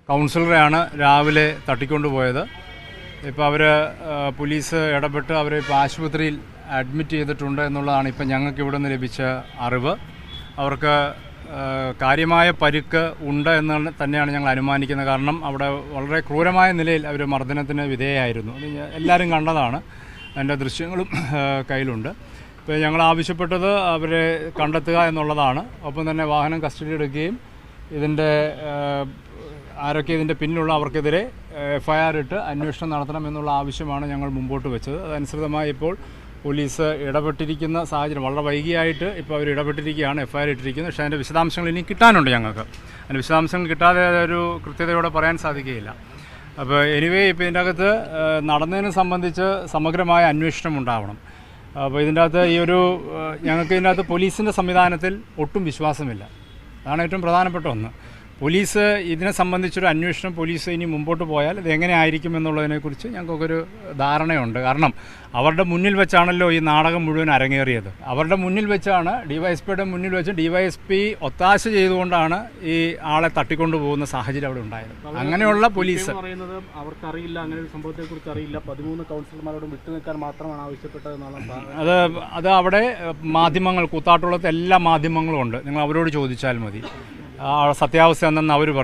കൗൺസിലറെയാണ് രാവിലെ തട്ടിക്കൊണ്ടുപോയത്. ഇപ്പോൾ അവർ പോലീസ് ഇടപെട്ട് അവരെ ഇപ്പോൾ ആശുപത്രിയിൽ അഡ്മിറ്റ് ചെയ്തിട്ടുണ്ട് എന്നുള്ളതാണ് ഇപ്പം ഞങ്ങൾക്ക് ഇവിടെ നിന്ന് ലഭിച്ച അറിവ്. അവർക്ക് കാര്യമായ പരിക്ക് ഉണ്ട് എന്ന് തന്നെയാണ് ഞങ്ങൾ അനുമാനിക്കുന്നത്. കാരണം അവിടെ വളരെ ക്രൂരമായ നിലയിൽ അവർ മർദ്ദനത്തിന് വിധേയമായിരുന്നു. അത് എല്ലാവരും കണ്ടതാണ്, അതിൻ്റെ ദൃശ്യങ്ങളും കയ്യിലുണ്ട്. ഇപ്പോൾ ഞങ്ങൾ ആവശ്യപ്പെട്ടത് അവരെ കണ്ടെത്തുക എന്നുള്ളതാണ്. ഒപ്പം തന്നെ വാഹനം കസ്റ്റഡി എടുക്കുകയും ഇതിൻ്റെ ആരൊക്കെ ഇതിൻ്റെ പിന്നിലുള്ള അവർക്കെതിരെ FIR ഇട്ട് അന്വേഷണം നടത്തണമെന്നുള്ള ആവശ്യമാണ് ഞങ്ങൾ മുമ്പോട്ട് വെച്ചത്. അതനുസൃതമായി ഇപ്പോൾ പോലീസ് ഇടപെട്ടിരിക്കുന്ന സാഹചര്യം വളരെ വൈകിയായിട്ട് ഇപ്പോൾ അവർ ഇടപെട്ടിരിക്കുകയാണ്, FIR ഇട്ടിരിക്കുന്നത്. പക്ഷേ അതിൻ്റെ വിശദാംശങ്ങൾ ഇനി കിട്ടാനുണ്ട് ഞങ്ങൾക്ക്. അതിൻ്റെ വിശദാംശങ്ങൾ കിട്ടാതെ ഒരു കൃത്യതയോടെ പറയാൻ സാധിക്കുകയില്ല. അപ്പോൾ എനിവേ ഇപ്പോൾ ഇതിൻ്റെ അകത്ത് നടന്നതിനെ സംബന്ധിച്ച് സമഗ്രമായ അന്വേഷണം ഉണ്ടാവണം. അപ്പോൾ ഇതിൻ്റെ അകത്ത് ഞങ്ങൾക്ക് ഇതിൻ്റെ അകത്ത് പോലീസിൻ്റെ സംവിധാനത്തിൽ ഒട്ടും വിശ്വാസമില്ല. അതാണ് ഏറ്റവും പ്രധാനപ്പെട്ട ഒന്ന്. പോലീസ് ഇതിനെ സംബന്ധിച്ചൊരു അന്വേഷണം പോലീസ് ഇനി മുമ്പോട്ട് പോയാൽ ഇത് എങ്ങനെ ആയിരിക്കും എന്നുള്ളതിനെക്കുറിച്ച് ഞങ്ങൾക്കൊരു ധാരണയുണ്ട്. കാരണം അവരുടെ മുന്നിൽ വെച്ചാണല്ലോ ഈ നാടകം മുഴുവൻ അരങ്ങേറിയത്. അവരുടെ മുന്നിൽ വെച്ചാണ്, ഡിവൈഎസ്പിയുടെ മുന്നിൽ വെച്ച് ഡിവൈഎസ്പി ഒത്താശ ചെയ്തുകൊണ്ടാണ് ഈ ആളെ തട്ടിക്കൊണ്ടു പോകുന്ന സാഹചര്യം അവിടെ ഉണ്ടായത്. അങ്ങനെയുള്ള പോലീസ് പറയുന്നത് അവർക്കറിയില്ല, അങ്ങനെ ഒരു സംഭവത്തെക്കുറിച്ച് അറിയില്ല, 13 കൗൺസിലർമാരോട് വിട്ടുനിൽക്കാൻ മാത്രമാണ് ആവശ്യപ്പെട്ടതെന്നാണ്. അത് അവിടെ മാധ്യമങ്ങൾ, കൂത്താട്ടുള്ളത് എല്ലാ മാധ്യമങ്ങളും ഉണ്ട്, നിങ്ങൾ അവരോട് ചോദിച്ചാൽ മതി. സത്യാവസ്ഥ എന്തെന്ന് അവർ പറയും.